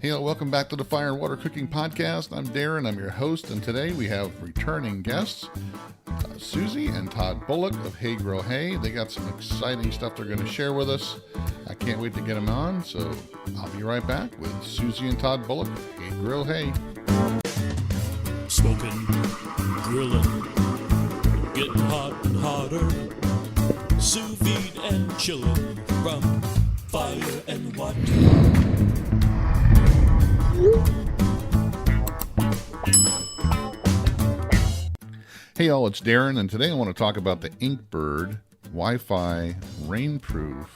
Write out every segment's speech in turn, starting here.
Hey, welcome back to the Fire and Water Cooking Podcast. I'm Darren, I'm your host, and today we have returning guests, Susie and Todd Bulloch of Hay Grill Hay. They got some exciting stuff they're going to share with us. I can't wait to get them on, so I'll be right back with Susie and Todd Bulloch of Hay Grill Hay. Smoking, grilling, getting hot and hotter, sous vide and chilling from fire and water. Hey y'all, it's Darren, and today I want to talk about the Inkbird Wi-Fi Rainproof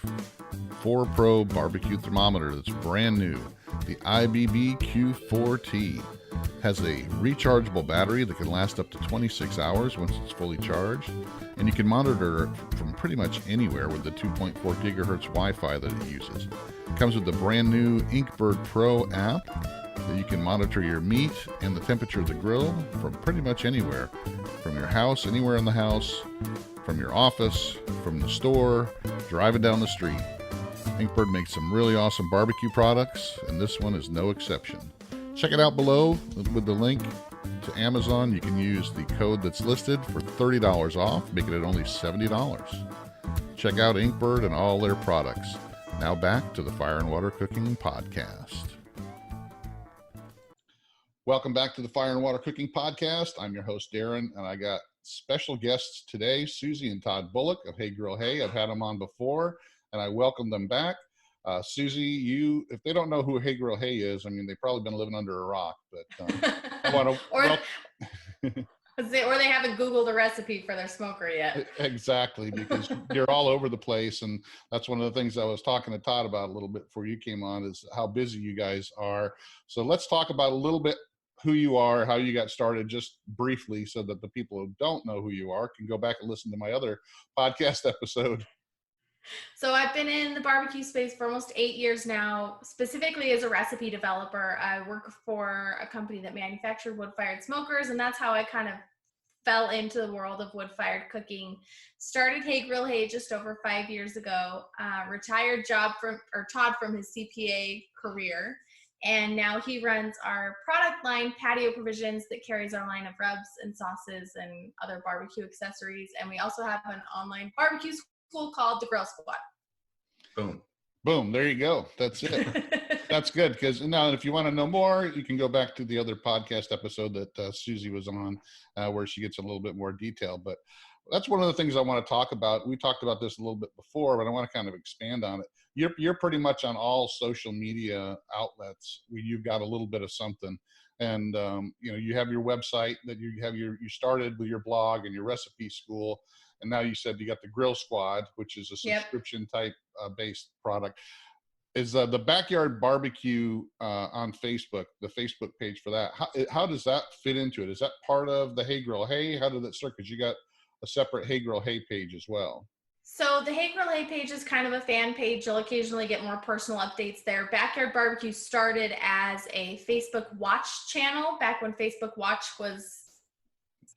4 Pro barbecue thermometer that's brand new. The IBB Q4T has a rechargeable battery that can last up to 26 hours once it's fully charged, and you can monitor it from pretty much anywhere with the 2.4 gigahertz Wi-Fi that it uses. It comes with the brand new Inkbird Pro app that you can monitor your meat and the temperature of the grill from pretty much anywhere. From your house, anywhere in the house, from your office, from the store, driving down the street. Inkbird makes some really awesome barbecue products, and this one is no exception. Check it out below with the link to Amazon. You can use the code that's listed for $30 off, making it only $70. Check out Inkbird and all their products. Now back to the Fire and Water Cooking Podcast. Welcome back to the Fire and Water Cooking Podcast. I'm your host, Darren, and I got special guests today, Susie and Todd Bulloch of Hay Grill Hay. I've had them on before, and I welcome them back. Susie, if they don't know who Hay Grill Hay is, I mean, they've probably been living under a rock, but I want to... Or they haven't Googled a recipe for their smoker yet. Exactly, because you're all over the place, and that's one of the things I was talking to Todd about a little bit before you came on, is how busy you guys are. So let's talk about a little bit who you are, how you got started, just briefly, so that the people who don't know who you are can go back and listen to my other podcast episode. So I've been in the barbecue space for almost 8 years now, specifically as a recipe developer. I work for a company that manufactured wood-fired smokers, and that's how I kind of fell into the world of wood-fired cooking. Started Hay Grill Hay just over 5 years ago, retired Todd from his CPA career. And now he runs our product line, Patio Provisions, that carries our line of rubs and sauces and other barbecue accessories. And we also have an online barbecue school called the Grill Squad. Boom. Boom. There you go. That's it. That's good, because now if you want to know more, you can go back to the other podcast episode that Susie was on, where she gets a little bit more detail. But that's one of the things I want to talk about. We talked about this a little bit before, but I want to kind of expand on it. You're pretty much on all social media outlets where you've got a little bit of something. And, you have your website that you started with your blog and your recipe school. And now you said you got the Grill Squad, which is a subscription type based product. Is the Backyard Barbecue on Facebook, the Facebook page for that? How does that fit into it? Is that part of the Hay Grill Hay? How did that start? Because you got a separate Hay Grill Hay page as well. So the Hay Grill Hay page is kind of a fan page. You'll occasionally get more personal updates there. Backyard Barbecue started as a Facebook Watch channel back when Facebook Watch was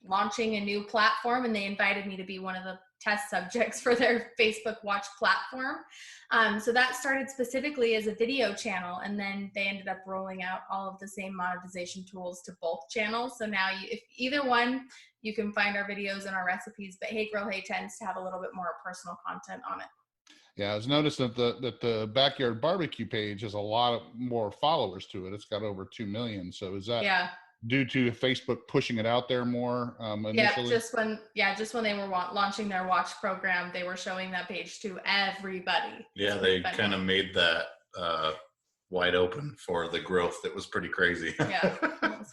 launching a new platform, and they invited me to be one of the test subjects for their Facebook Watch platform. So that started specifically as a video channel, and then they ended up rolling out all of the same monetization tools to both channels. So now if either one, you can find our videos and our recipes, but Hay Grill Hay tends to have a little bit more personal content on it. Yeah, I was noticing that the Backyard Barbecue page has a lot more followers to it. It's got over 2 million. So is that due to Facebook pushing it out there more initially? Just when they were launching their watch program, they were showing that page to everybody. Yeah, they kind of made that wide open for the growth. That was pretty crazy.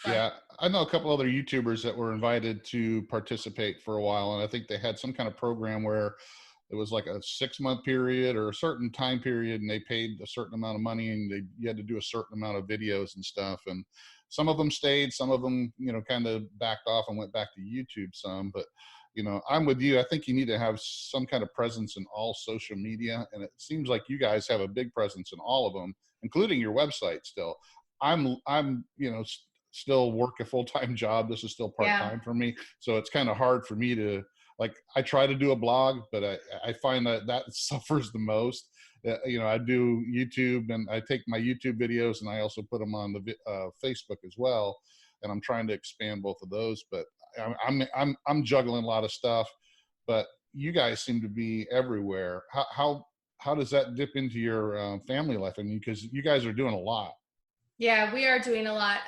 Yeah, I know a couple other YouTubers that were invited to participate for a while, and I think they had some kind of program where it was like a 6-month period or a certain time period, and they paid a certain amount of money, and you had to do a certain amount of videos and stuff. And some of them stayed, some of them, kind of backed off and went back to YouTube some. But, I'm with you. I think you need to have some kind of presence in all social media. And it seems like you guys have a big presence in all of them, including your website still. I'm still work a full-time job. This is still part-time for me. So it's kind of hard for me to, I try to do a blog, but I find that suffers the most. I do YouTube, and I take my YouTube videos and I also put them on the Facebook as well. And I'm trying to expand both of those, but I'm juggling a lot of stuff. But you guys seem to be everywhere. How does that dip into your family life? I mean, because you guys are doing a lot. Yeah, we are doing a lot.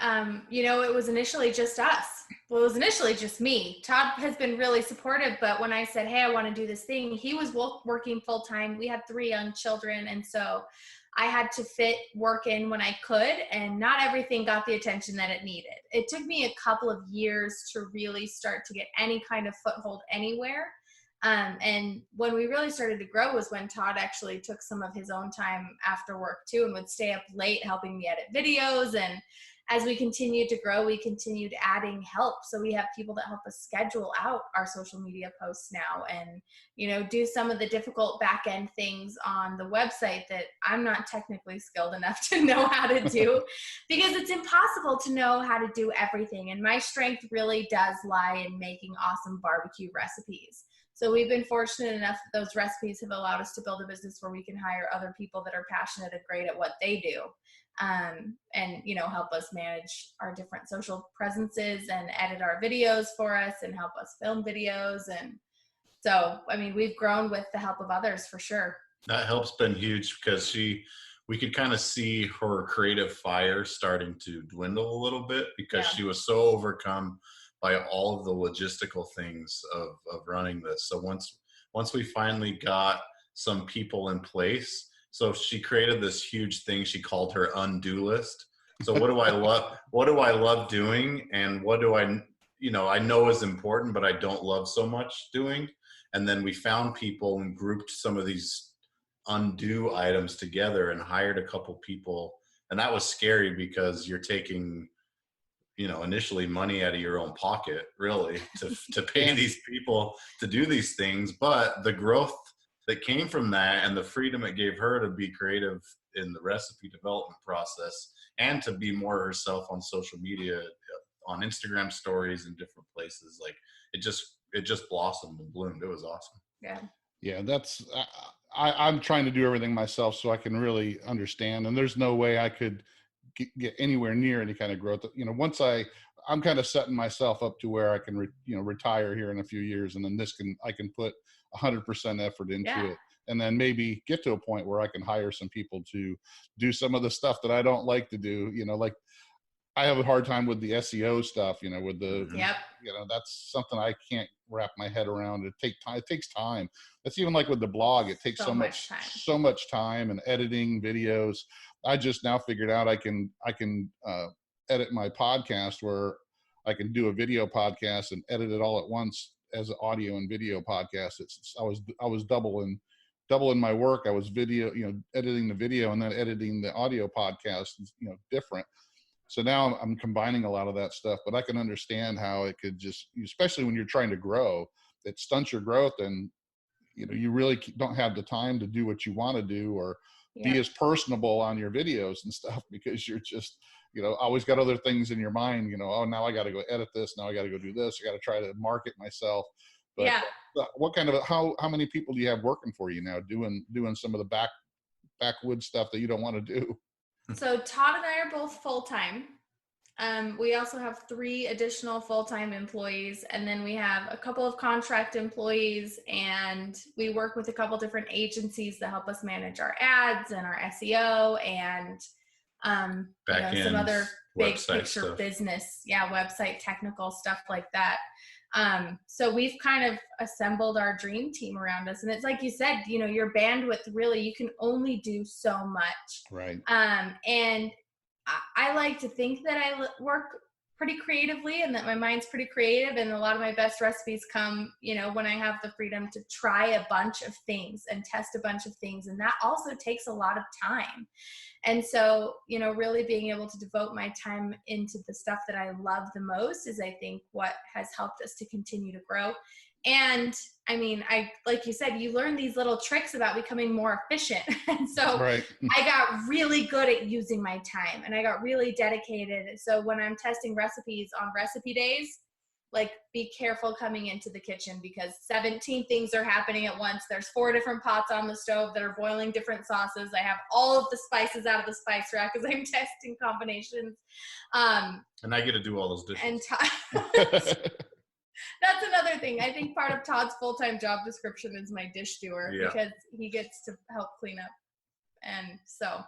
It was initially just us. Well, it was initially just me. Todd has been really supportive, but when I said, hey, I want to do this thing, he was working full time. We had 3 young children. And so I had to fit work in when I could, and not everything got the attention that it needed. It took me a couple of years to really start to get any kind of foothold anywhere. And when we really started to grow was when Todd actually took some of his own time after work too, and would stay up late helping me edit videos. And as we continued to grow, we continued adding help. So we have people that help us schedule out our social media posts now, and, do some of the difficult back end things on the website that I'm not technically skilled enough to know how to do, because it's impossible to know how to do everything. And my strength really does lie in making awesome barbecue recipes. So we've been fortunate enough that those recipes have allowed us to build a business where we can hire other people that are passionate and great at what they do, and help us manage our different social presences and edit our videos for us and help us film videos. And so, we've grown with the help of others for sure. That help's been huge, because we could kind of see her creative fire starting to dwindle a little bit, because she was so overcome by all of the logistical things of running this. So once we finally got some people in place, so she created this huge thing she called her undo list. So what do I love? What do I love doing, and what do I know is important, but I don't love so much doing? And then we found people and grouped some of these undo items together and hired a couple people, and that was scary, because you're taking initially money out of your own pocket, really, to pay these people to do these things. But the growth that came from that, and the freedom it gave her to be creative in the recipe development process, and to be more herself on social media, on Instagram stories and different places, like it just blossomed and bloomed. It was awesome. Yeah, that's I'm trying to do everything myself, so I can really understand, and there's no way I could get anywhere near any kind of growth. Once I'm kind of setting myself up to where I can retire here in a few years, and then I can put 100% effort into it, and then maybe get to a point where I can hire some people to do some of the stuff that I don't like to do. Like I have a hard time with the SEO stuff, with the, that's something I can't wrap my head around. It takes time. That's even like with the blog, it takes so much time, and editing videos. I just now figured out I can edit my podcast, where I can do a video podcast and edit it all at once as an audio and video podcast. I was doubling my work. I was editing the video and then editing the audio podcast, different. So now I'm combining a lot of that stuff, but I can understand how it could just, especially when you're trying to grow, it stunts your growth, and you really don't have the time to do what you want to do, or be as personable on your videos and stuff, because you're just, always got other things in your mind, oh, now I got to go edit this. Now I got to go do this. I got to try to market myself. But what kind of, how many people do you have working for you now doing some of the backwood stuff that you don't want to do? So Todd and I are both full-time. We also have 3 additional full-time employees, and then we have a couple of contract employees, and we work with a couple different agencies that help us manage our ads and our SEO and some other big picture stuff. Business, website technical stuff like that. So we've kind of assembled our dream team around us, and it's like you said, your bandwidth, really, you can only do so much. Right. And I like to think that I work pretty creatively, and that my mind's pretty creative, and a lot of my best recipes come, when I have the freedom to try a bunch of things and test a bunch of things. And that also takes a lot of time. And so, really being able to devote my time into the stuff that I love the most is, I think, what has helped us to continue to grow. And like you said, you learn these little tricks about becoming more efficient. And so I got really good at using my time, and I got really dedicated. So when I'm testing recipes on recipe days, like, be careful coming into the kitchen because 17 things are happening at once. There's 4 different pots on the stove that are boiling different sauces. I have all of the spices out of the spice rack because I'm testing combinations. And I get to do all those dishes. And that's another thing. I think part of Todd's full-time job description is my dish doer because he gets to help clean up. And so,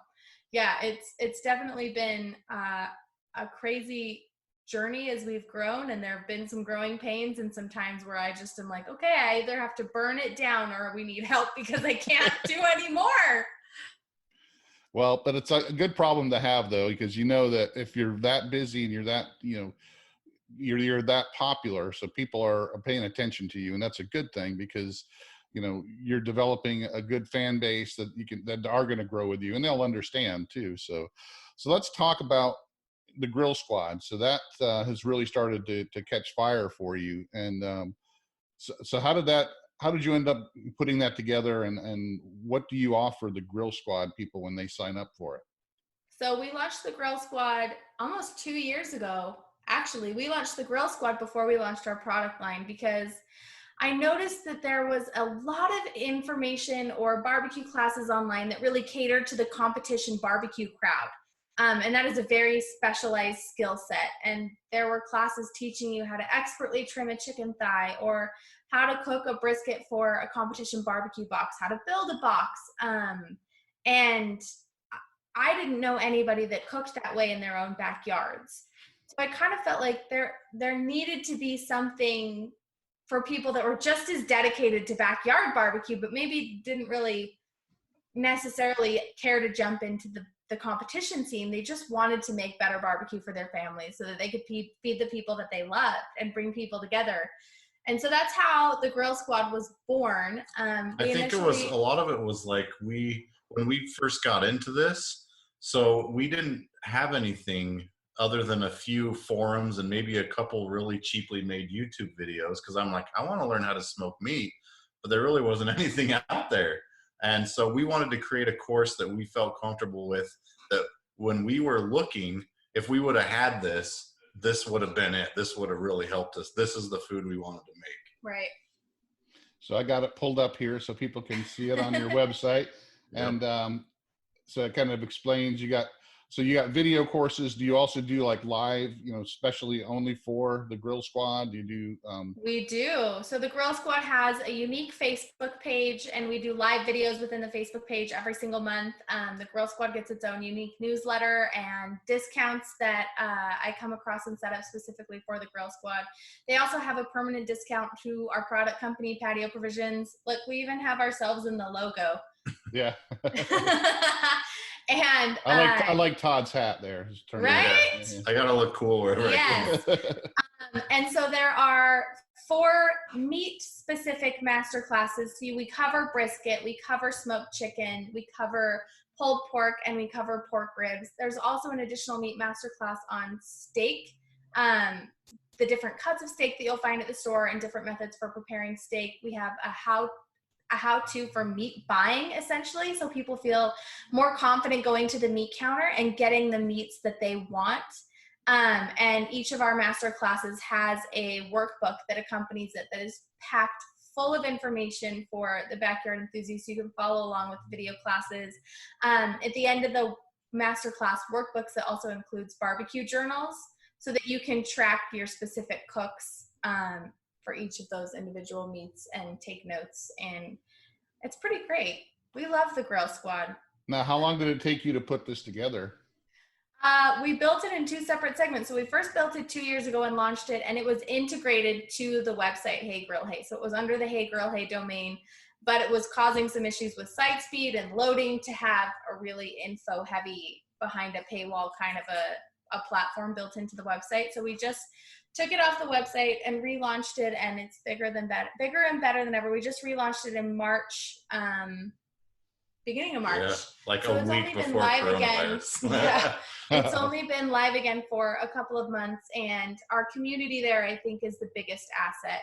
yeah, it's definitely been a crazy journey as we've grown, and there have been some growing pains and some times where I just am like, okay, I either have to burn it down or we need help because I can't do anymore. Well, but it's a good problem to have though, because you know that if you're that busy and you're that, you're that popular, so people are paying attention to you, and that's a good thing because you're developing a good fan base that are going to grow with you, and they'll understand too. So let's talk about the Grill Squad. So that has really started to catch fire for you. And so how did you end up putting that together, and what do you offer the Grill Squad people when they sign up for it? So we launched the Grill Squad almost 2 years ago. Actually, we launched the Grill Squad before we launched our product line because I noticed that there was a lot of information or barbecue classes online that really catered to the competition barbecue crowd. And that is a very specialized skill set. And there were classes teaching you how to expertly trim a chicken thigh, or how to cook a brisket for a competition barbecue box, how to build a box. And I didn't know anybody that cooked that way in their own backyards. So I kind of felt like there needed to be something for people that were just as dedicated to backyard barbecue, but maybe didn't really necessarily care to jump into the competition scene. They just wanted to make better barbecue for their families so that they could feed the people that they loved and bring people together. And so that's how the Grill Squad was born. I think it was a lot of it was like when we first got into this, so we didn't have anything other than a few forums and maybe a couple really cheaply made YouTube videos, because I'm like, I want to learn how to smoke meat, but there really wasn't anything out there. And so we wanted to create a course that we felt comfortable with, that when we were looking, if we would have had this would have been it. This would have really helped us. This is the food we wanted to make. Right. So I got it pulled up here so people can see it on your website. Yep. And so it kind of explains, you got video courses. Do you also do like live, especially only for the Grill Squad? Do you do? We do. So the Grill Squad has a unique Facebook page, and we do live videos within the Facebook page every single month. The Grill Squad gets its own unique newsletter and discounts that I come across and set up specifically for the Grill Squad. They also have a permanent discount to our product company, Patio Provisions. Look, we even have ourselves in the logo. Yeah. And I like Todd's hat there. Right? I gotta look cool. Right? Yes. And so there are 4 meat-specific master classes. So we cover brisket, we cover smoked chicken, we cover pulled pork, and we cover pork ribs. There's also an additional meat master class on steak, the different cuts of steak that you'll find at the store and different methods for preparing steak. We have a how-to for meat buying, essentially, so people feel more confident going to the meat counter and getting the meats that they want. And each of our master classes has a workbook that accompanies it that is packed full of information for the backyard enthusiast. You can follow along with video classes. At the end of the master class workbooks, it also includes barbecue journals so that you can track your specific cooks for each of those individual meats and take notes. And it's pretty great. We love the Grill Squad. Now, how long did it take you to put this together? We built it in 2 separate segments. So we first built it 2 years ago and launched it, and it was integrated to the website, Hey Grill Hey. So it was under the Hey Grill Hey domain, but it was causing some issues with site speed and loading to have a really info heavy behind a paywall kind of a platform built into the website. So we just took it off the website and relaunched it, and it's bigger and better than ever. We just relaunched it in March, beginning of March. Yeah, like so a week before coronavirus. Yeah, it's only been live again for a couple of months, and our community there, I think, is the biggest asset.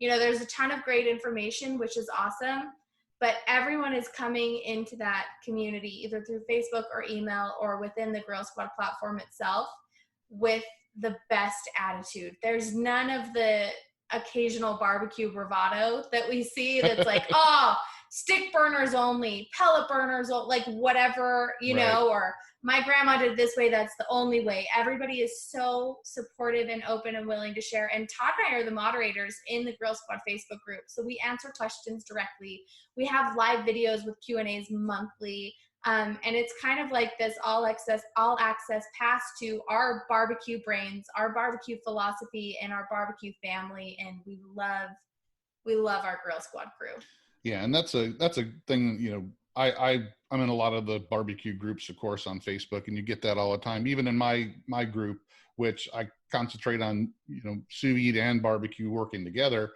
There's a ton of great information, which is awesome, but everyone is coming into that community either through Facebook or email or within the Grill Squad platform itself with the best attitude. There's none of the occasional barbecue bravado that we see that's like, oh, stick burners only, pellet burners, like whatever, you know, or my grandma did this way, that's the only way. Everybody is so supportive and open and willing to share. And Todd and I are the moderators in the Grill Squad Facebook group. So we answer questions directly. We have live videos with Q&As monthly. And it's kind of like this all access pass to our barbecue brains, our barbecue philosophy, and our barbecue family. And we love our Grill Squad crew. Yeah, and that's a thing, you know, I'm in a lot of the barbecue groups, of course, on Facebook, and you get that all the time. Even in my group, which I concentrate on, you know, sous vide and barbecue working together,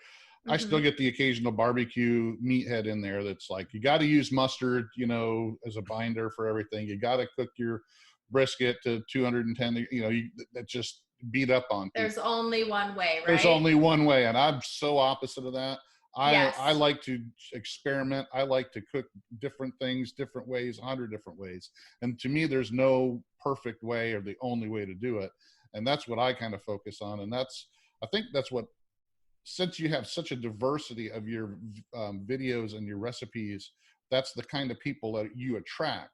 I still get the occasional barbecue meathead in there that's like, you got to use mustard, you know, as a binder for everything. You got to cook your brisket to 210, you know, that just beat up on people. There's only one way, right? There's only one way, and I'm so opposite of that. I like to experiment. I like to cook different things, different ways, 100 different ways. And to me, there's no perfect way or the only way to do it. And that's what I kind of focus on. And I think that's what, since you have such a diversity of your videos and your recipes, that's the kind of people that you attract.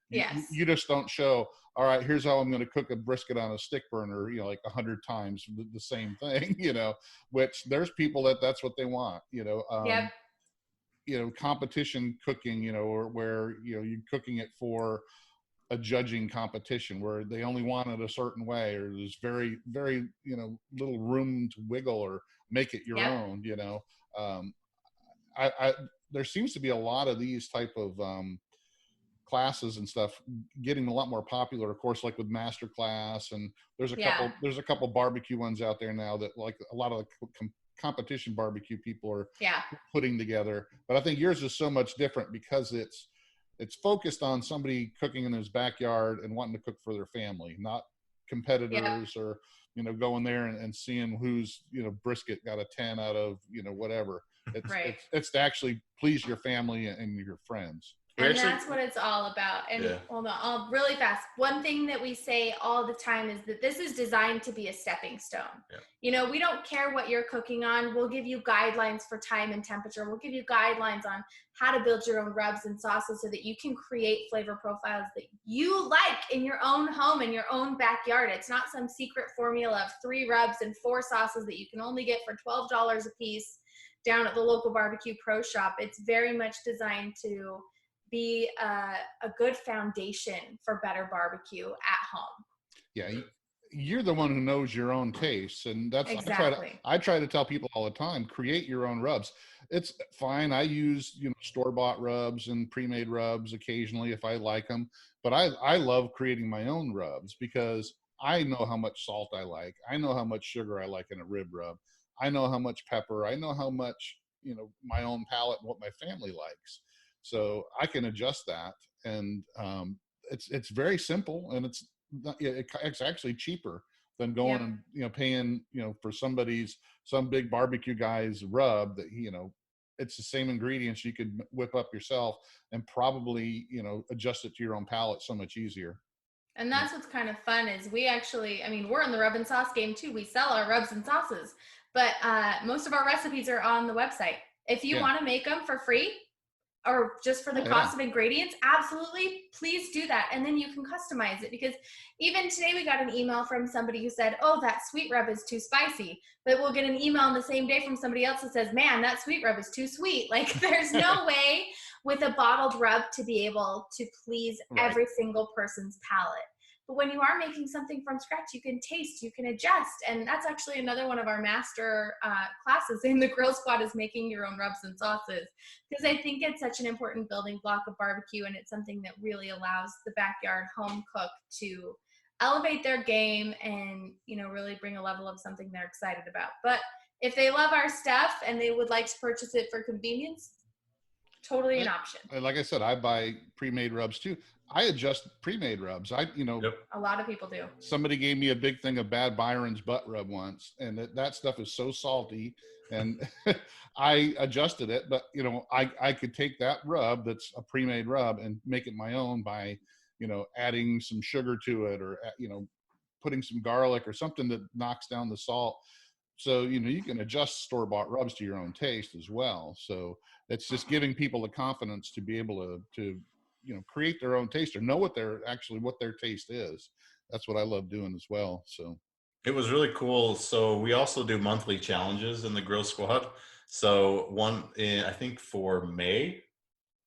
Yes. You just don't show, all right, here's how I'm going to cook a brisket on a stick burner, you know, like 100 times the same thing, you know, which there's people that's what they want, you know. You know, competition cooking, you know, or where, you know, you're cooking it for a judging competition where they only want it a certain way, or there's very, very, you know, little room to wiggle or make it your own, you know. There seems to be a lot of these type of classes and stuff getting a lot more popular, of course, like with master class, and there's a couple barbecue ones out there now that, like, a lot of the competition barbecue people are putting together. But I think yours is so much different because it's focused on somebody cooking in his backyard and wanting to cook for their family, not competitors or, you know, going there and seeing who's, you know, brisket got a 10 out of, you know, whatever. It's to actually please your family and your friends. And that's what it's all about. And hold on, really fast. One thing that we say all the time is that this is designed to be a stepping stone. You know, we don't care what you're cooking on. We'll give you guidelines for time and temperature. We'll give you guidelines on how to build your own rubs and sauces so that you can create flavor profiles that you like in your own home, in your own backyard. It's not some secret formula of 3 rubs and 4 sauces that you can only get for $12 a piece down at the local barbecue pro shop. It's very much designed to be a good foundation for better barbecue at home. Yeah, you're the one who knows your own tastes, and that's exactly. I try to tell people all the time, create your own rubs. It's fine. I use, you know, store-bought rubs and pre-made rubs occasionally if I like them, but I love creating my own rubs because I know how much salt I like. I know how much sugar I like in a rib rub. I know how much pepper. I know how much, you know, my own palate and what my family likes. So I can adjust that, and it's very simple, and it's actually cheaper than going and, you know, paying, you know, for some big barbecue guy's rub that, you know, it's the same ingredients you could whip up yourself and probably, you know, adjust it to your own palate so much easier. And that's what's kind of fun is we actually, I mean, we're in the rub and sauce game too. We sell our rubs and sauces, but most of our recipes are on the website. If you want to make them for free, or just for the cost of ingredients, absolutely, please do that. And then you can customize it, because even today we got an email from somebody who said, oh, that sweet rub is too spicy. But we'll get an email on the same day from somebody else that says, man, that sweet rub is too sweet. Like, there's no way with a bottled rub to be able to please every single person's palate. But when you are making something from scratch, you can taste, you can adjust. And that's actually another one of our master classes in the Grill Squad, is making your own rubs and sauces. Because I think it's such an important building block of barbecue, and it's something that really allows the backyard home cook to elevate their game and, you know, really bring a level of something they're excited about. But if they love our stuff and they would like to purchase it for convenience, totally an option. Like I said, I buy pre-made rubs too. I adjust pre-made rubs. A lot of people do. Somebody gave me a big thing of Bad Byron's butt rub once, and that stuff is so salty, and I adjusted it. But, you know, I could take that rub that's a pre-made rub and make it my own by, you know, adding some sugar to it, or, you know, putting some garlic or something that knocks down the salt. So, you can adjust store-bought rubs to your own taste as well. So it's just giving people the confidence to be able to create their own taste or know what their taste is. That's what I love doing as well. So It was really cool. So we also do monthly challenges in the Grill Squad. So I think for May,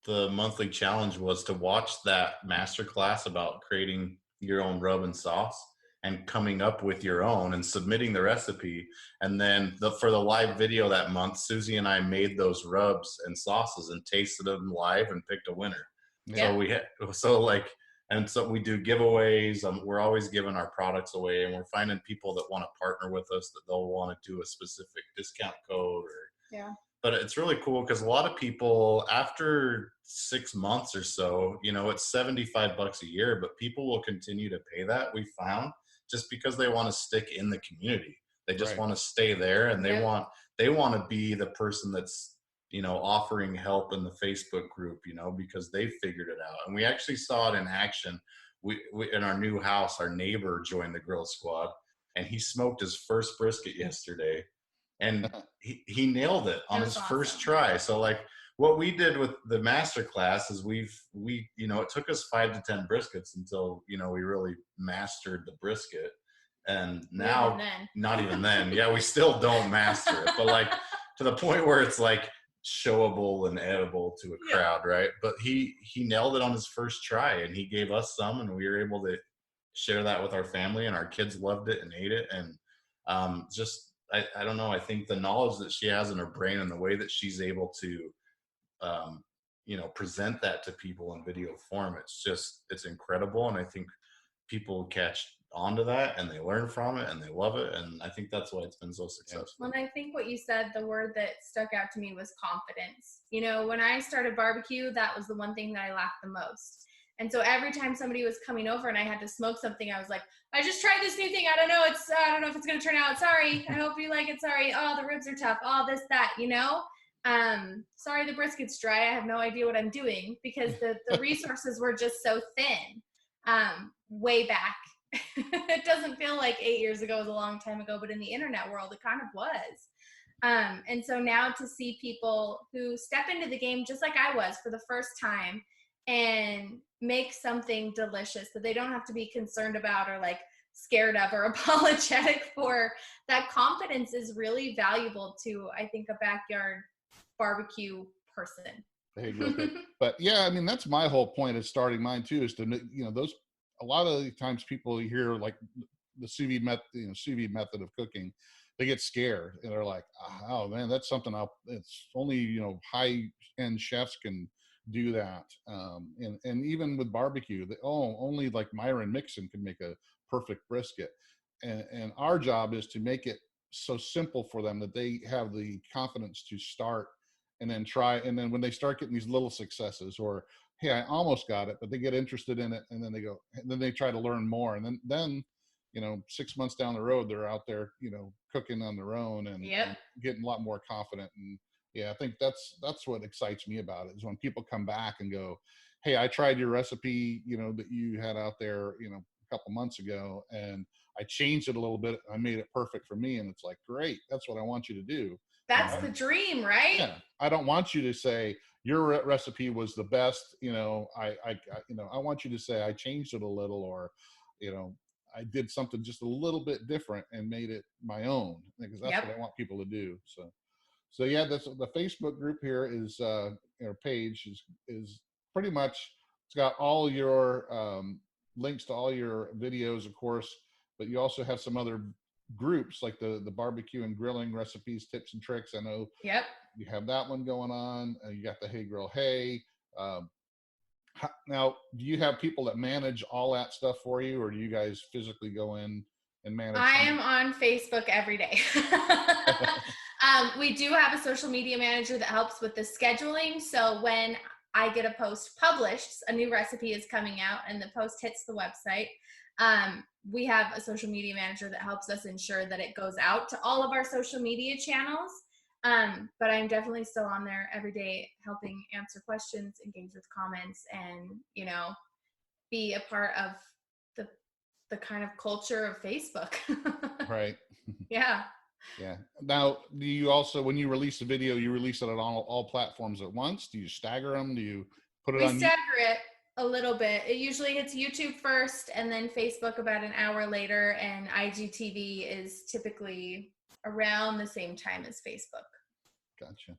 the monthly challenge was to watch that masterclass about creating your own rub and sauce and coming up with your own and submitting the recipe. And then for the live video that month, Susie and I made those rubs and sauces and tasted them live and picked a winner. yeah. So we do giveaways. We're always giving our products away, and we're finding people that want to partner with us, that they'll want to do a specific discount code. But it's really cool because a lot of people, after 6 months or so, it's $75 a year, but people will continue to pay that, we found, just because they want to stick in the community. They just want to stay there, and they want to be the person that's offering help in the Facebook group, because they figured it out. And we actually saw it in action. We in our new house, our neighbor joined the Grill Squad, and he smoked his first brisket yesterday, and he nailed it on his first try. So like what we did with the master class is it took us 5 to 10 briskets until we really mastered the brisket. And now not even then. Yeah, we still don't master it, but like to the point where it's like showable and edible to a crowd, right? But he nailed it on his first try, and he gave us some, and we were able to share that with our family, and our kids loved it and ate it. And I don't know, I think the knowledge that she has in her brain and the way that she's able to present that to people in video form, it's incredible. And I think people catch onto that, and they learn from it, and they love it. And I think that's why it's been so successful. And I think what you said, the word that stuck out to me was confidence. When I started barbecue, that was the one thing that I lacked the most. And so every time somebody was coming over and I had to smoke something, I was like, I just tried this new thing. I don't know if it's going to turn out. Sorry. I hope you like it. Sorry. Oh, the ribs are tough. Oh, this, that, sorry, the brisket's dry. I have no idea what I'm doing, because the resources were just so thin way back. It doesn't feel like 8 years ago was a long time ago, but in the internet world, it kind of was. And so now to see people who step into the game just like I was for the first time and make something delicious that they don't have to be concerned about or like scared of or apologetic for, that confidence is really valuable to, I think, a backyard barbecue person. But yeah, I mean, that's my whole point of starting mine too, is to, a lot of the times people hear like the sous vide method of cooking, they get scared and they're like, oh man, that's something it's only, high end chefs can do that. And even with barbecue, only like Myron Mixon can make a perfect brisket. And our job is to make it so simple for them that they have the confidence to start and then try. And then when they start getting these little successes, or, hey, I almost got it, but they get interested in it, and then they try to learn more. And then 6 months down the road, they're out there, cooking on their own and getting a lot more confident. And yeah, I think that's what excites me about it, is when people come back and go, hey, I tried your recipe, that you had out there, a couple months ago, and I changed it a little bit. I made it perfect for me. And it's like, great. That's what I want you to do. That's the dream, right? Yeah. I don't want you to say your recipe was the best. I want you to say I changed it a little, or, I did something just a little bit different and made it my own, because that's what I want people to do. So yeah, the Facebook group here is, our page is pretty much, it's got all your links to all your videos, of course, but you also have some other groups like the barbecue and grilling recipes, tips and tricks. I know you have that one going on. You got the Hey Grill Hey. Now, do you have people that manage all that stuff for you, or do you guys physically go in and manage? I am on Facebook every day. We do have a social media manager that helps with the scheduling. So when I get a post published, a new recipe is coming out and the post hits the website, we have a social media manager that helps us ensure that it goes out to all of our social media channels. But I'm definitely still on there every day, helping answer questions, engage with comments, and, be a part of the kind of culture of Facebook. Right. Yeah. Yeah. Now, do you also, when you release a video, you release it on all platforms at once? Do you stagger them? Do you put it We on? stagger it a little bit. It usually hits YouTube first and then Facebook about an hour later, and IGTV is typically around the same time as Facebook. Gotcha.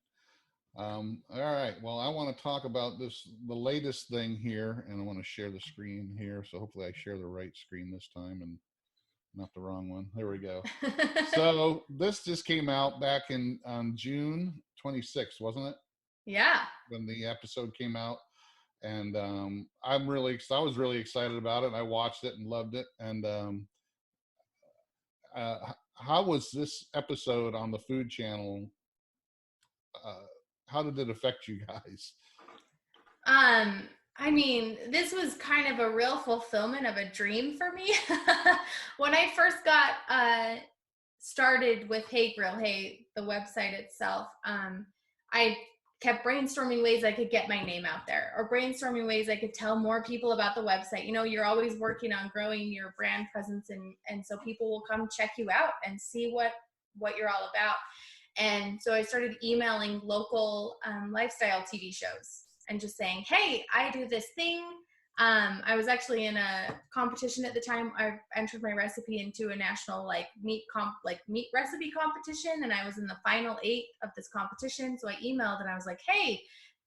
All right. Well, I want to talk about the latest thing here, and I want to share the screen here. So hopefully I share the right screen this time and not the wrong one. There we go. So this just came out back on June 26th, wasn't it? Yeah. When the episode came out. And I was really excited about it. I watched it and loved it. And how was this episode on the Food Channel? How did it affect you guys? I mean, this was kind of a real fulfillment of a dream for me. When I first got started with Hey Grill Hey, the website itself, I kept brainstorming ways I could get my name out there, or brainstorming ways I could tell more people about the website. You know, you're always working on growing your brand presence, and so people will come check you out and see what you're all about. And so I started emailing local lifestyle TV shows and just saying, hey, I do this thing. I was actually in a competition at the time. I entered my recipe into a national meat recipe competition, and I was in the final 8 of this competition. So I emailed and I was like, hey,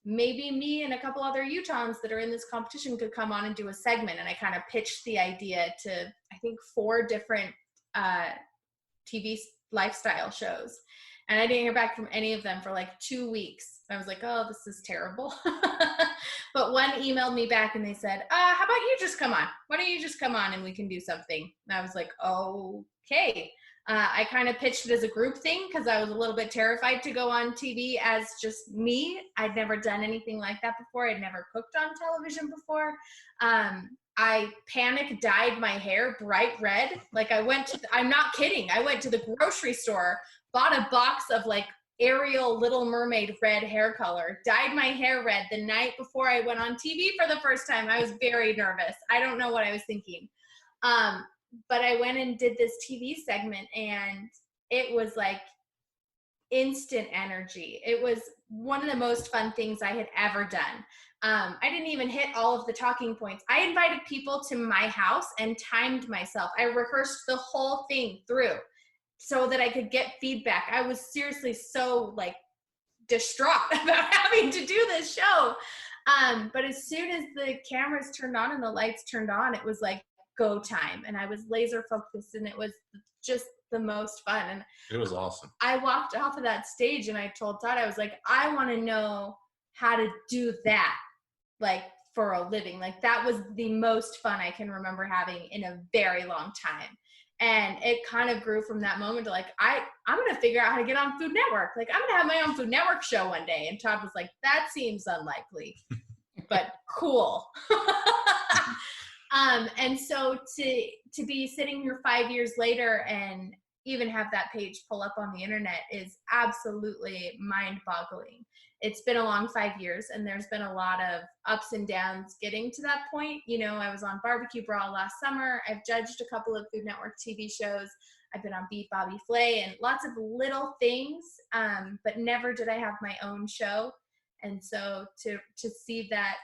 maybe me and a couple other Utahns that are in this competition could come on and do a segment. And I kind of pitched the idea to, I think, 4 different TV lifestyle shows. And I didn't hear back from any of them for like 2 weeks. I was like, oh, this is terrible. But one emailed me back and they said, how about you just come on? Why don't you just come on and we can do something? And I was like, okay. I kind of pitched it as a group thing because I was a little bit terrified to go on TV as just me. I'd never done anything like that before. I'd never cooked on television before. I panic dyed my hair bright red. Like I'm not kidding. I went to the grocery store, bought a box of like Ariel Little Mermaid red hair color, dyed my hair red the night before I went on TV for the first time. I was very nervous. I don't know what I was thinking. But I went and did this TV segment, and it was like instant energy. It was one of the most fun things I had ever done. I didn't even hit all of the talking points. I invited people to my house and timed myself. I rehearsed the whole thing through so that I could get feedback. I was seriously so like distraught about having to do this show. But as soon as the cameras turned on and the lights turned on, it was like go time. And I was laser focused, and it was just the most fun. And it was awesome. I walked off of that stage and I told Todd, I was like, I want to know how to do that, like for a living. Like that was the most fun I can remember having in a very long time. And it kind of grew from that moment to like, I'm going to figure out how to get on Food Network. Like I'm going to have my own Food Network show one day. And Todd was like, that seems unlikely, but cool. And so to be sitting here 5 years later and even have that page pull up on the internet is absolutely mind-boggling. It's been a long 5 years, and there's been a lot of ups and downs getting to that point. You know, I was on Barbecue Brawl last summer. I've judged a couple of Food Network TV shows. I've been on Beat Bobby Flay and lots of little things, but never did I have my own show. And so to see that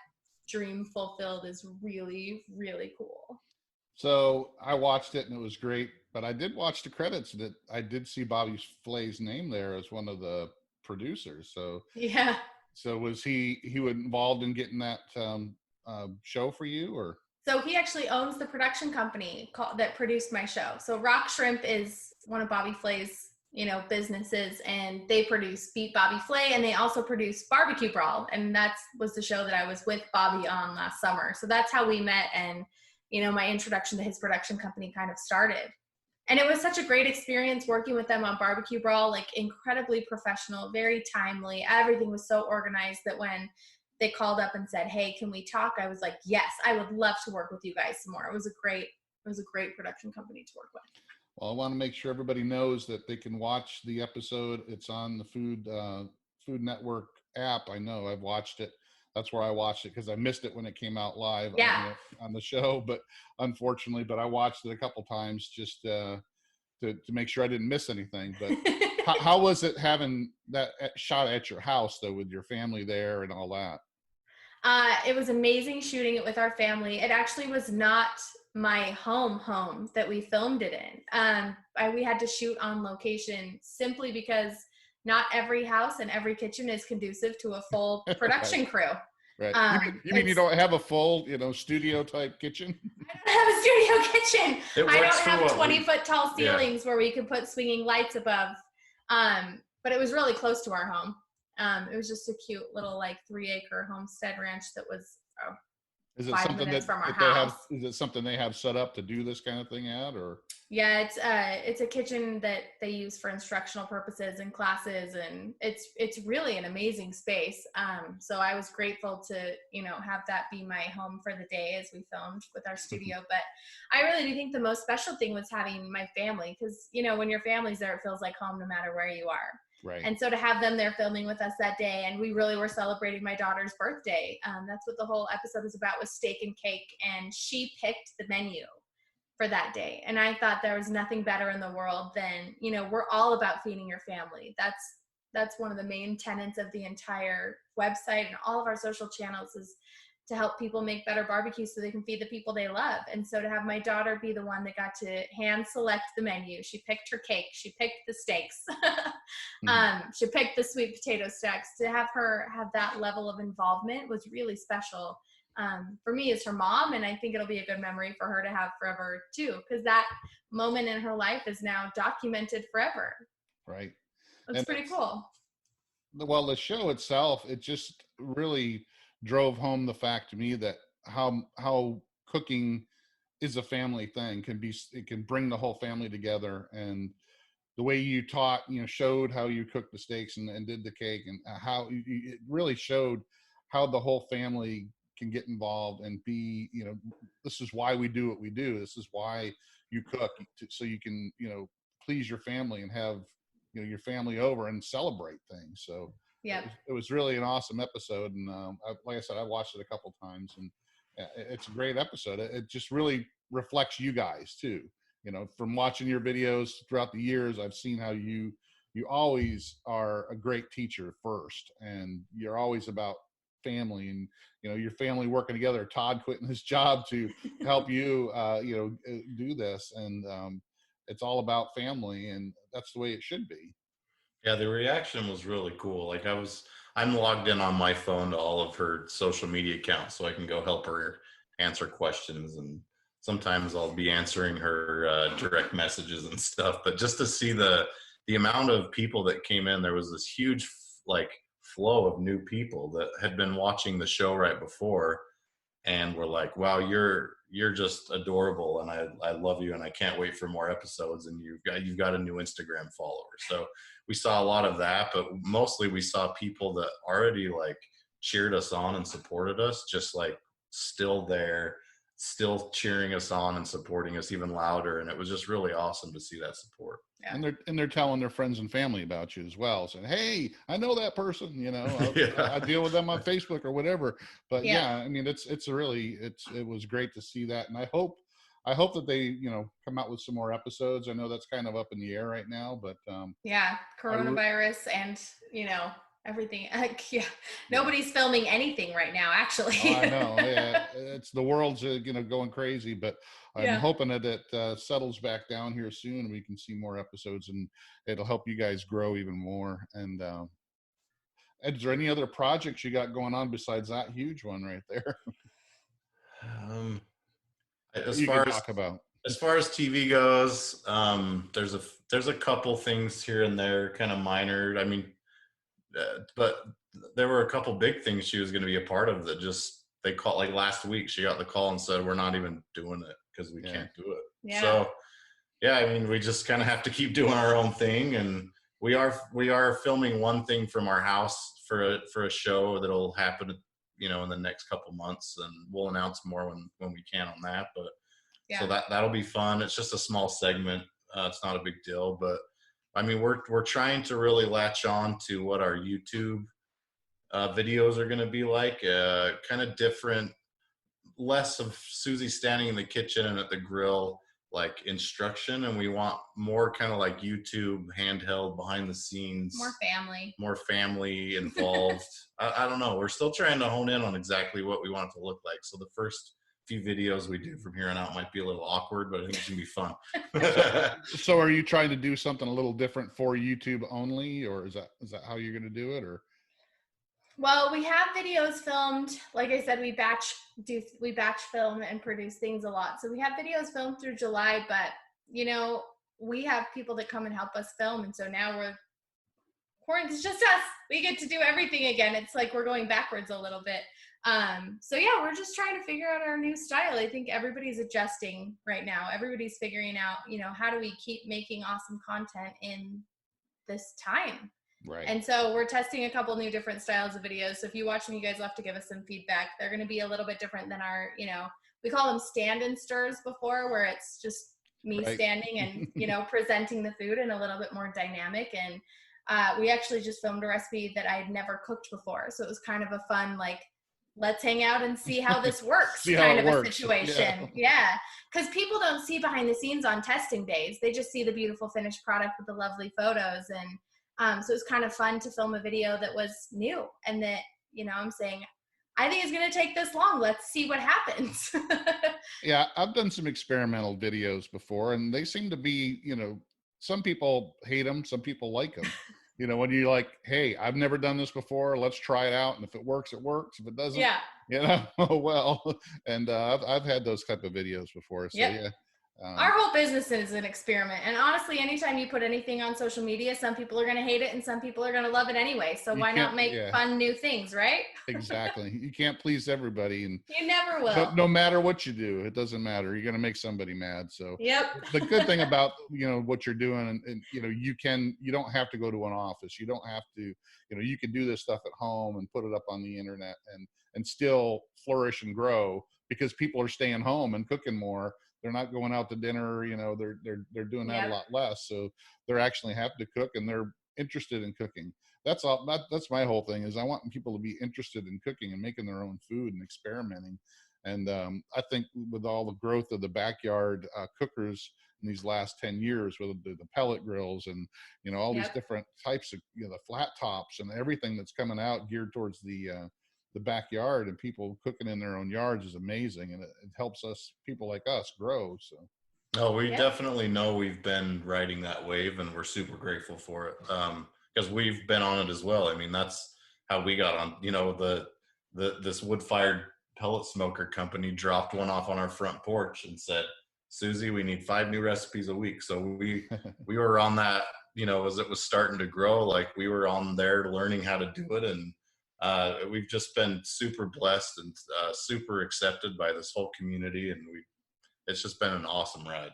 dream fulfilled is really, really cool. So I watched it and it was great, but I did watch the credits that I did see Bobby Flay's name there as one of the producers. So yeah. So was he involved in getting that show for you, or? So he actually owns the production company that produced my show. So Rock Shrimp is one of Bobby Flay's businesses, and they produce Beat Bobby Flay, and they also produce Barbecue Brawl, and that was the show that I was with Bobby on last summer. So that's how we met, and my introduction to his production company kind of started. And it was such a great experience working with them on Barbecue Brawl, like incredibly professional, very timely. Everything was so organized that when they called up and said, hey, can we talk? I was like, yes, I would love to work with you guys some more. It was a great production company to work with. Well, I want to make sure everybody knows that they can watch the episode. It's on the Food Network app. I know I've watched it. That's where I watched it because I missed it when it came out live on the show. But unfortunately, I watched it a couple times just to make sure I didn't miss anything. But how was it having that shot at your house though, with your family there and all that? It was amazing shooting it with our family. It actually was not my home that we filmed it in. We had to shoot on location simply because not every house and every kitchen is conducive to a full production crew. Right. You mean you don't have a full, studio type kitchen? I don't have a studio kitchen. I don't have 20-foot tall ceilings where we could put swinging lights above. But it was really close to our home. It was just a cute little 3-acre homestead ranch that was is it 5 something minutes from our they house. Is it something they have set up to do this kind of thing at, or? Yeah, it's a kitchen that they use for instructional purposes and classes, and it's really an amazing space. So I was grateful to have that be my home for the day as we filmed with our studio. But I really do think the most special thing was having my family, because when your family's there, it feels like home no matter where you are. Right. And so to have them there filming with us that day, and we really were celebrating my daughter's birthday. That's what the whole episode was about, was steak and cake, and she picked the menu for that day. And I thought there was nothing better in the world than, we're all about feeding your family. That's one of the main tenets of the entire website and all of our social channels, is to help people make better barbecue so they can feed the people they love. And so to have my daughter be the one that got to hand select the menu, she picked her cake, she picked the steaks, she picked the sweet potato stacks. To have her have that level of involvement was really special for me as her mom, and I think it'll be a good memory for her to have forever too, because that moment in her life is now documented forever. Right. That's pretty cool. Well, the show itself, it just really drove home the fact to me that how cooking is a family thing. It can bring the whole family together, and the way you taught, showed how you cooked the steaks and did the cake, and how it really showed how the whole family can get involved and be, this is why we do what we do. This is why you cook, so you can, please your family and have, your family over and celebrate things. So yeah, it was really an awesome episode. And like I said, I watched it a couple times, and it's a great episode. It just really reflects you guys too. From watching your videos throughout the years, I've seen how you always are a great teacher first, and you're always about family, and your family working together. Todd quitting his job to help you do this, and it's all about family, and that's the way it should be. Yeah, the reaction was really cool. I'm logged in on my phone to all of her social media accounts, so I can go help her answer questions, and sometimes I'll be answering her direct messages and stuff. But just to see the amount of people that came in, there was this huge flow of new people that had been watching the show right before, and were like, wow, you're just adorable, and I love you, and I can't wait for more episodes, and you've got a new Instagram follower. So we saw a lot of that, but mostly we saw people that already cheered us on and supported us, just still there, still cheering us on and supporting us even louder. And it was just really awesome to see that support. Yeah. And they're telling their friends and family about you as well, saying, hey, I know that person, I deal with them on Facebook or whatever. But I mean, it was great to see that. And I hope that they, come out with some more episodes. I know that's kind of up in the air right now, but coronavirus and everything. Nobody's filming anything right now, actually. Oh, I know. Yeah, it's the world's going crazy, but I'm hoping that it settles back down here soon, and we can see more episodes, and it'll help you guys grow even more. And is there any other projects you got going on besides that huge one right there? As far as TV goes, there's a couple things here and there, kind of minor. I mean, but there were a couple big things she was going to be a part of that they called, last week she got the call and said, we're not even doing it because we can't do it. Yeah. So I mean, we just kind of have to keep doing our own thing, and we are filming one thing from our house for a show that'll happen in the next couple months, and we'll announce more when we can on that. But so that'll be fun. It's just a small segment. It's not a big deal, but I mean, we're trying to really latch on to what our YouTube videos are going to be like, kind of different, less of Susie standing in the kitchen and at the grill, like instruction. And we want more kind of like YouTube handheld behind the scenes, more family involved. I don't know. We're still trying to hone in on exactly what we want it to look like. So the first few videos we do from here on out might be a little awkward, but I think it's gonna be fun. So are you trying to do something a little different for YouTube only, or is that how you're going to do it? Or well, we have videos filmed. Like I said, we batch film and produce things a lot. So we have videos filmed through July, but we have people that come and help us film, and so now we're quarantined. It's just us. We get to do everything again. It's like we're going backwards a little bit. So yeah, we're just trying to figure out our new style. I think everybody's adjusting right now. Everybody's figuring out, how do we keep making awesome content in this time? right. And so we're testing a couple new different styles of videos. So if you watch them, you guys will have to give us some feedback. They're going to be a little bit different than our, we call them stand and stirs before, where it's just me standing and, presenting the food and a little bit more dynamic. And we actually just filmed a recipe that I had never cooked before. So it was kind of a fun, like, let's hang out and see how this works kind of a situation. Yeah. Because people don't see behind the scenes on testing days. They just see the beautiful finished product with the lovely photos. And so it was kind of fun to film a video that was new and that, I'm saying, I think it's going to take this long. Let's see what happens. Yeah. I've done some experimental videos before, and they seem to be, some people hate them. Some people like them. When you're like, hey, I've never done this before, let's try it out. And if it works, it works. If it doesn't, oh, well. And I've had those type of videos before. So yeah. Our whole business is an experiment. And honestly, anytime you put anything on social media, some people are going to hate it and some people are going to love it anyway. So why not make fun new things, right? Exactly. You can't please everybody. And you never will. No matter what you do, it doesn't matter. You're going to make somebody mad. So the good thing about, what you're doing, and you don't have to go to an office. You don't have to, you can do this stuff at home and put it up on the internet and still flourish and grow, because people are staying home and cooking more. They're not going out to dinner, they're doing that a lot less. So they're actually having to cook, and they're interested in cooking. That's all. That's my whole thing, is I want people to be interested in cooking and making their own food and experimenting. And I think with all the growth of the backyard cookers in these last 10 years, with the pellet grills and, all these different types of, the flat tops and everything that's coming out geared towards the backyard and people cooking in their own yards, is amazing. And it helps us, people like us, grow. So we definitely know we've been riding that wave, and we're super grateful for it, because we've been on it as well. I mean, that's how we got on. This wood-fired pellet smoker company dropped one off on our front porch and said, Susie, we need 5 new recipes a week. So we were on that, as it was starting to grow, like we were on there learning how to do it. And we've just been super blessed and super accepted by this whole community, and it's just been an awesome ride.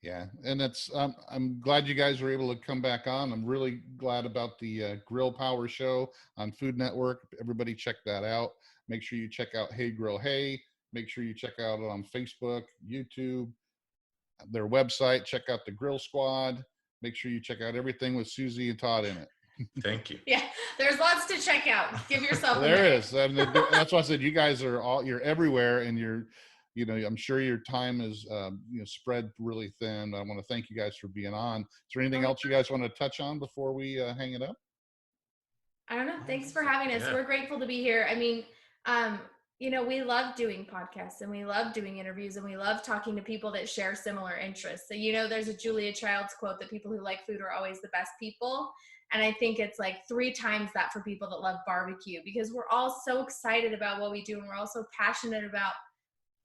Yeah, and that's I'm glad you guys were able to come back on. I'm really glad about the Grill Power Show on Food Network. Everybody check that out. Make sure you check out Hey Grill Hey. Make sure you check out it on Facebook, YouTube, their website. Check out the Grill Squad. Make sure you check out everything with Susie and Todd in it. Thank you. Yeah, there's lots to check out. Give yourself there is. That's why I said you guys you're everywhere, and I'm sure your time is spread really thin. I want to thank you guys for being on. Is there anything else you guys want to touch on before we hang it up? I don't know. Thanks for having us. We're grateful to be here. I mean, we love doing podcasts, and we love doing interviews, and we love talking to people that share similar interests. So, there's a Julia Childs quote that people who like food are always the best people. And I think it's like 3 times that for people that love barbecue, because we're all so excited about what we do, and we're all so passionate about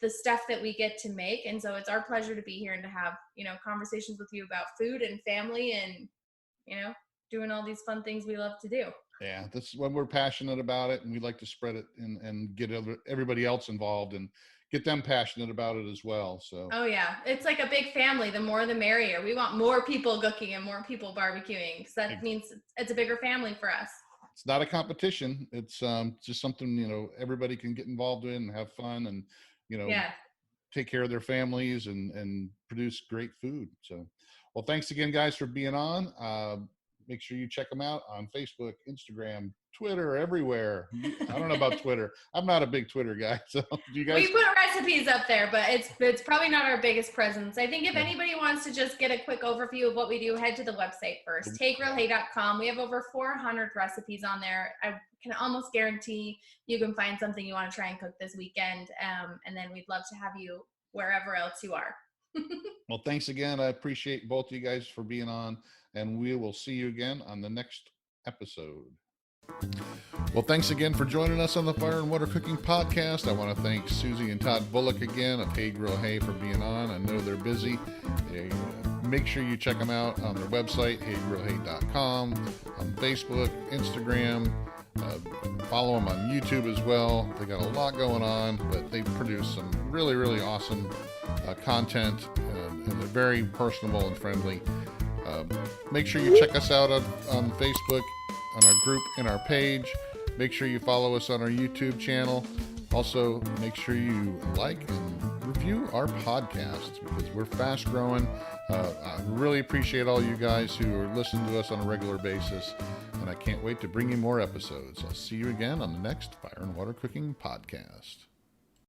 the stuff that we get to make. And so it's our pleasure to be here and to have, conversations with you about food and family and, doing all these fun things we love to do. Yeah, this is when we're passionate about it, and we like to spread it and get everybody else involved and get them passionate about it as well. So yeah, it's like a big family. The more the merrier. We want more people cooking and more people barbecuing, so that means it's a bigger family for us. It's not a competition. It's just something everybody can get involved in and have fun, and take care of their families and produce great food. So, well, thanks again, guys, for being on. make sure you check them out on Facebook, Instagram, Twitter, everywhere. I don't know about Twitter. I'm not a big Twitter guy. So do you guys? We put recipes up there, but it's probably not our biggest presence. I think if anybody wants to just get a quick overview of what we do, head to the website first, heygrillhey.com. We have over 400 recipes on there. I can almost guarantee you can find something you want to try and cook this weekend. And then we'd love to have you wherever else you are. Well, thanks again. I appreciate both of you guys for being on, and we will see you again on the next episode. Well, thanks again for joining us on the Fire and Water Cooking Podcast. I want to thank Susie and Todd Bulloch again of Hey Grill Hey for being on. I know they're busy. Make sure you check them out on their website, heygrillhey.com, on Facebook, Instagram. Follow them on YouTube as well. They got a lot going on, but they produce some really, really awesome content, and they're very personable and friendly. Make sure you check us out on Facebook, on our group and our page. Make sure you follow us on our YouTube channel. Also, make sure you like and review our podcasts because we're fast growing. I really appreciate all you guys who are listening to us on a regular basis, and I can't wait to bring you more episodes. I'll see you again on the next Fire and Water Cooking Podcast.